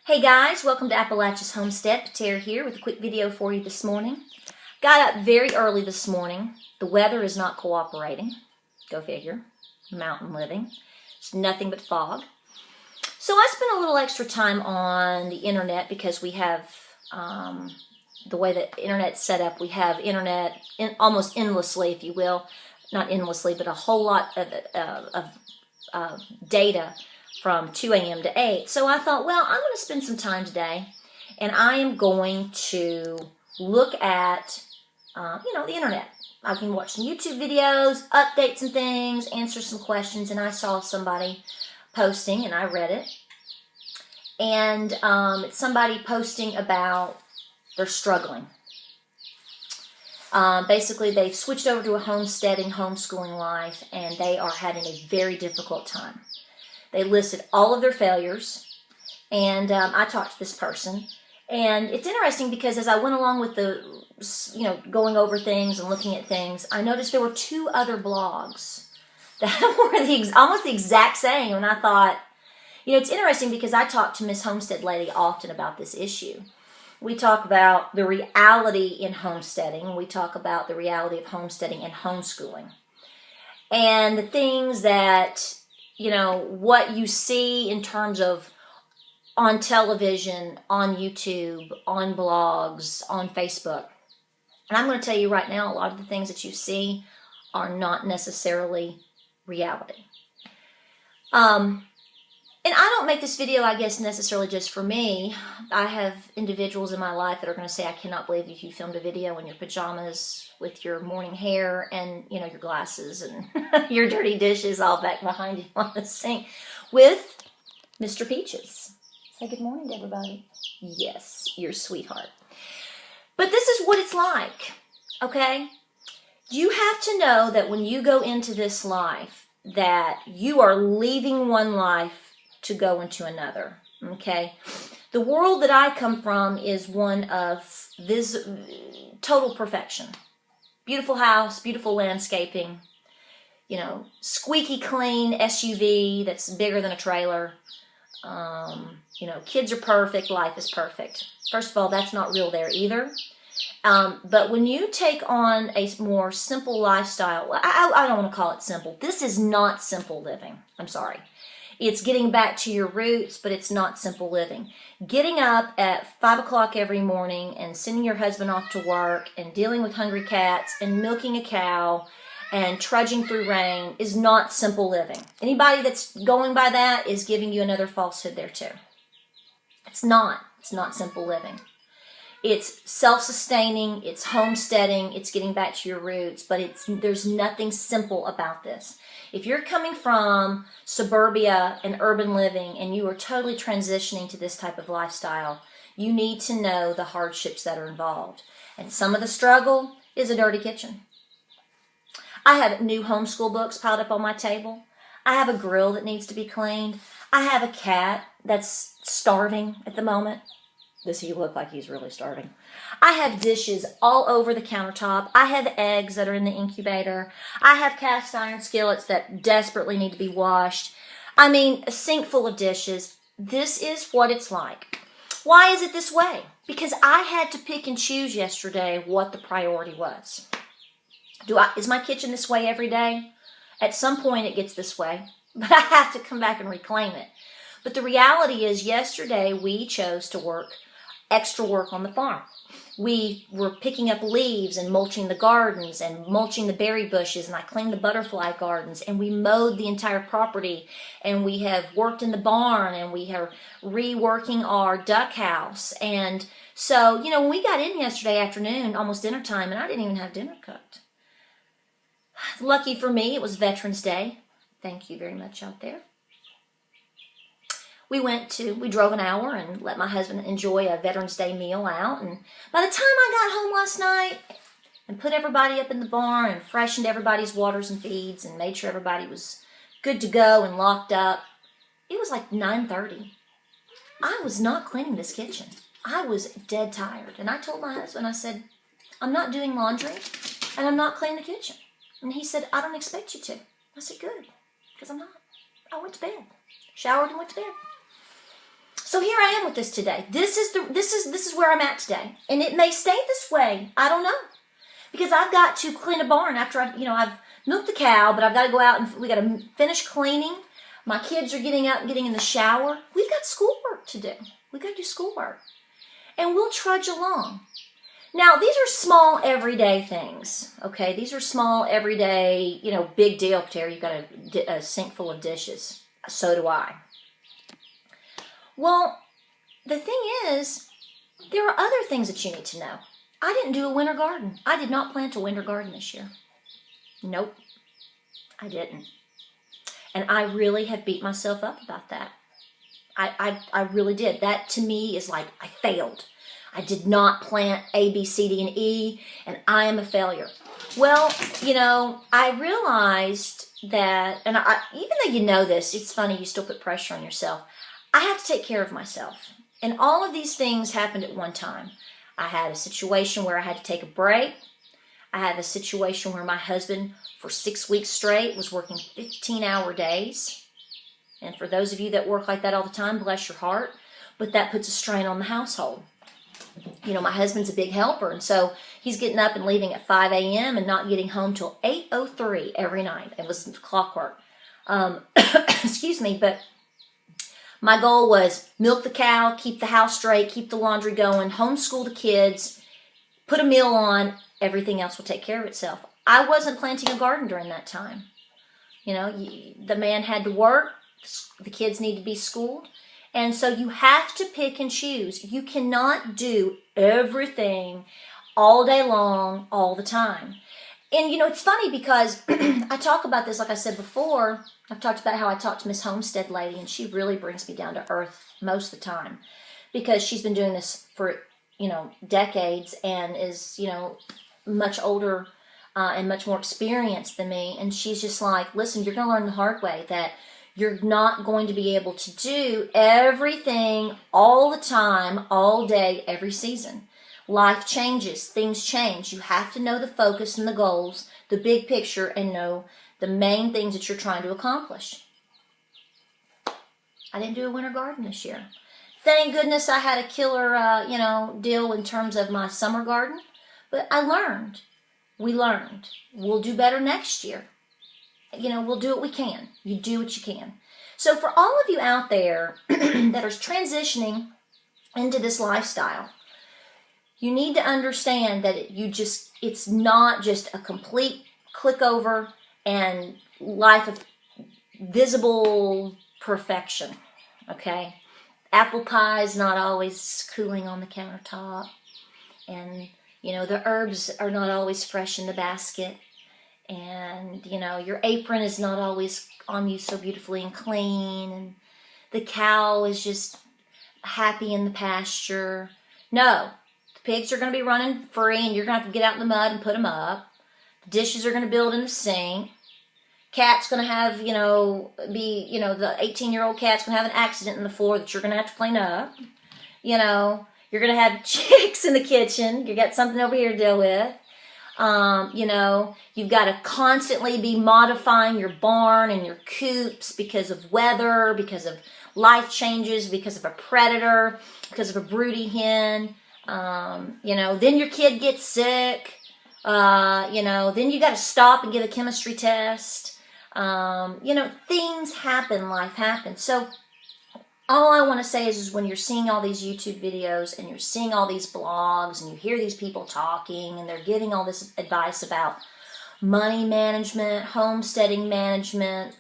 Hey guys, welcome to Appalachia's Homestead. Patera here with a quick video for you this morning. Got up very early this morning. The weather is not cooperating. Go figure. Mountain living. It's nothing but fog. So I spent a little extra time on the internet because we have, the way the internet's set up, we have internet almost endlessly, if you will. Not endlessly, but a whole lot of data from 2 a.m. to 8. So I thought, well, I'm going to spend some time today, and I am going to look at, the internet. I can watch some YouTube videos, update some things, answer some questions, and I saw somebody posting, and I read it. And it's somebody posting about they're struggling. Basically, they've switched over to a homesteading, homeschooling life, and they are having a very difficult time. They listed all of their failures, and I talked to this person. And it's interesting because as I went along with the, going over things and looking at things, I noticed there were 2 other blogs that were almost the exact same. And I thought, it's interesting because I talk to Miss Homestead Lady often about this issue. We talk about the reality in homesteading. We talk about the reality of homesteading and homeschooling. And the things that what you see in terms of on television, on YouTube, on blogs, on Facebook. And I'm going to tell you right now, a lot of the things that you see are not necessarily reality. And I don't make this video, I guess, necessarily just for me. I have individuals in my life that are going to say, I cannot believe you filmed a video in your pajamas with your morning hair and, your glasses and your dirty dishes all back behind you on the sink with Mr. Peaches. Say good morning to everybody. Yes, your sweetheart. But this is what it's like, okay? You have to know that when you go into this life, that you are leaving one life to go into another, okay? The world that I come from is one of this total perfection. Beautiful house, beautiful landscaping, squeaky clean SUV that's bigger than a trailer. Kids are perfect, life is perfect. First of all, that's not real there either. But when you take on a more simple lifestyle, I don't want to call it simple. This is not simple living. I'm sorry. It's getting back to your roots, but it's not simple living. Getting up at 5 o'clock every morning and sending your husband off to work and dealing with hungry cats and milking a cow and trudging through rain is not simple living. Anybody that's going by that is giving you another falsehood there too. It's not. It's not simple living. It's self-sustaining, it's homesteading, it's getting back to your roots, but there's nothing simple about this. If you're coming from suburbia and urban living and you are totally transitioning to this type of lifestyle, you need to know the hardships that are involved. And some of the struggle is a dirty kitchen. I have new homeschool books piled up on my table. I have a grill that needs to be cleaned. I have a cat that's starving at the moment. Does he look like he's really starving? I have dishes all over the countertop. I have eggs that are in the incubator. I have cast iron skillets that desperately need to be washed. I mean, a sink full of dishes. This is what it's like. Why is it this way? Because I had to pick and choose yesterday what the priority was. Is my kitchen this way every day? At some point it gets this way, but I have to come back and reclaim it. But the reality is yesterday we chose to extra work on the farm. We were picking up leaves and mulching the gardens and mulching the berry bushes, and I cleaned the butterfly gardens, and we mowed the entire property, and we have worked in the barn, and we are reworking our duck house. And so, when we got in yesterday afternoon, almost dinner time, and I didn't even have dinner cooked. Lucky for me, it was Veterans Day. Thank you very much out there. We drove an hour and let my husband enjoy a Veterans Day meal out. And by the time I got home last night and put everybody up in the barn and freshened everybody's waters and feeds and made sure everybody was good to go and locked up, it was like 9:30. I was not cleaning this kitchen. I was dead tired. And I told my husband, I said, I'm not doing laundry and I'm not cleaning the kitchen. And he said, I don't expect you to. I said, good, because I'm not. I went to bed, showered and went to bed. So here I am with this today. This is where I'm at today. And it may stay this way. I don't know. Because I've got to clean a barn after I've milked the cow, but I've got to go out and we got to finish cleaning. My kids are getting up and getting in the shower. We've got schoolwork to do. We've got to do schoolwork. And we'll trudge along. Now, these are small, everyday things, okay? These are small, everyday, big deal, Terry. You've got a sink full of dishes. So do I. Well, the thing is, there are other things that you need to know. I didn't do a winter garden. I did not plant a winter garden this year. Nope, I didn't. And I really have beat myself up about that. I really did. That to me is like I failed. I did not plant A, B, C, D, and E, and I am a failure. Well, I realized that, and even though you know this, it's funny, you still put pressure on yourself. I have to take care of myself. And all of these things happened at one time. I had a situation where I had to take a break. I had a situation where my husband, for 6 weeks straight, was working 15-hour days. And for those of you that work like that all the time, bless your heart. But that puts a strain on the household. My husband's a big helper, and so he's getting up and leaving at 5 a.m. and not getting home till 8:03 every night. It was clockwork. Excuse me, but my goal was milk the cow, keep the house straight, keep the laundry going, homeschool the kids, put a meal on, everything else will take care of itself. I wasn't planting a garden during that time. The man had to work, the kids need to be schooled. And so you have to pick and choose. You cannot do everything all day long, all the time. And, it's funny because I talk about this, like I said before, I've talked about how I talked to Miss Homestead lady, and she really brings me down to earth most of the time because she's been doing this for, decades and is, much older and much more experienced than me. And she's just like, listen, you're going to learn the hard way that you're not going to be able to do everything all the time, all day, every season. Life changes. Things change. You have to know the focus and the goals, the big picture, and know the main things that you're trying to accomplish. I didn't do a winter garden this year. Thank goodness I had a killer, deal in terms of my summer garden. But I learned. We learned. We'll do better next year. We'll do what we can. You do what you can. So for all of you out there that are transitioning into this lifestyle, you need to understand that it's not just a complete click over and life of visible perfection, okay? Apple pie is not always cooling on the countertop, and, the herbs are not always fresh in the basket. And, your apron is not always on you so beautifully and clean. And the cow is just happy in the pasture. No, the pigs are going to be running free and you're going to have to get out in the mud and put them up. The dishes are going to build in the sink. Cat's going to have, the 18-year-old cat's going to have an accident in the floor that you're going to have to clean up. You're going to have chicks in the kitchen. You got something over here to deal with. You've got to constantly be modifying your barn and your coops because of weather, because of life changes, because of a predator, because of a broody hen. Then your kid gets sick. Then you got to stop and get a chemistry test. Things happen, life happens. So all I want to say is when you're seeing all these YouTube videos and you're seeing all these blogs and you hear these people talking and they're giving all this advice about money management, homesteading management,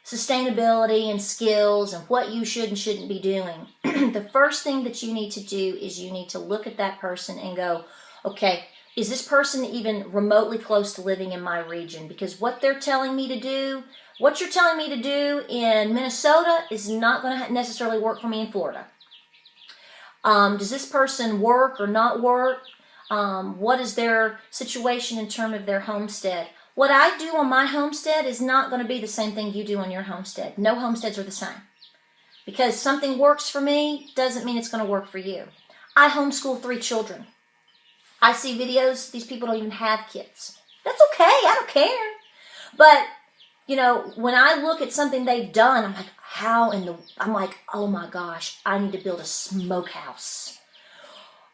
sustainability and skills and what you should and shouldn't be doing, the first thing that you need to do is you need to look at that person and go, okay, is this person even remotely close to living in my region? Because what they're telling me to do, what you're telling me to do in Minnesota is not going to necessarily work for me in Florida. Does this person work or not work? What is their situation in terms of their homestead? What I do on my homestead is not going to be the same thing you do on your homestead. No homesteads are the same. Because something works for me doesn't mean it's going to work for you. I homeschool 3 children. I see videos, these people don't even have kids. That's okay, I don't care. But, when I look at something they've done, I'm like, I'm like, oh my gosh, I need to build a smokehouse.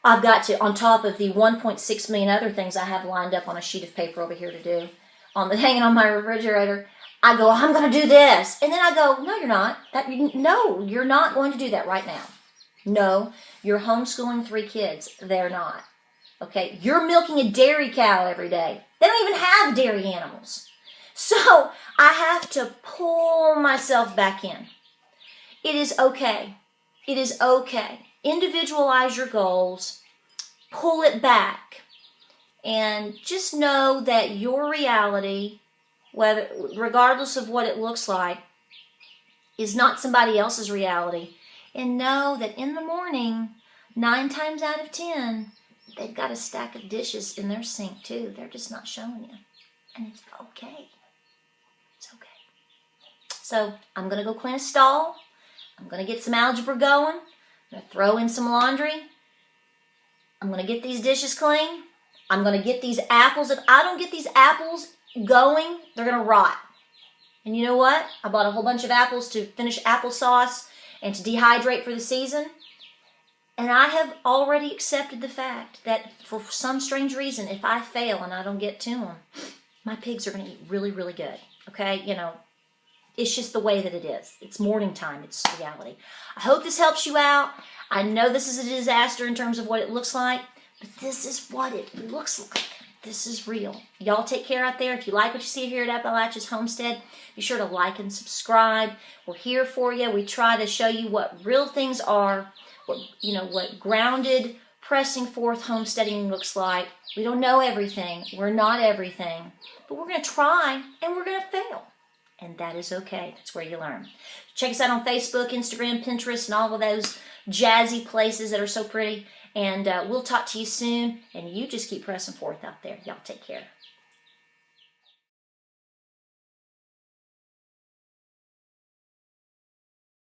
I've got to, on top of the 1.6 million other things I have lined up on a sheet of paper over here to do, hanging on my refrigerator, I go, I'm going to do this. And then I go, no, you're not. No, you're not going to do that right now. No, you're homeschooling 3 kids. They're not. Okay, you're milking a dairy cow every day. They don't even have dairy animals. So I have to pull myself back in. It is okay. It is okay. Individualize your goals. Pull it back. And just know that your reality, regardless of what it looks like, is not somebody else's reality. And know that in the morning, 9 times out of 10, they've got a stack of dishes in their sink too. They're just not showing you. And it's okay. It's okay. So I'm going to go clean a stall. I'm going to get some algebra going. I'm going to throw in some laundry. I'm going to get these dishes clean. I'm going to get these apples. If I don't get these apples going, they're going to rot. And you know what? I bought a whole bunch of apples to finish applesauce and to dehydrate for the season. And I have already accepted the fact that for some strange reason, if I fail and I don't get to them, my pigs are going to eat really, really good. Okay? It's just the way that it is. It's morning time. It's reality. I hope this helps you out. I know this is a disaster in terms of what it looks like, but this is what it looks like. This is real. Y'all take care out there. If you like what you see here at Appalachia's Homestead, be sure to like and subscribe. We're here for you. We try to show you what real things are, what grounded, pressing forth homesteading looks like. We don't know everything. We're not everything. But we're going to try, and we're going to fail. And that is okay. That's where you learn. Check us out on Facebook, Instagram, Pinterest, and all of those jazzy places that are so pretty. And we'll talk to you soon. And you just keep pressing forth out there. Y'all take care.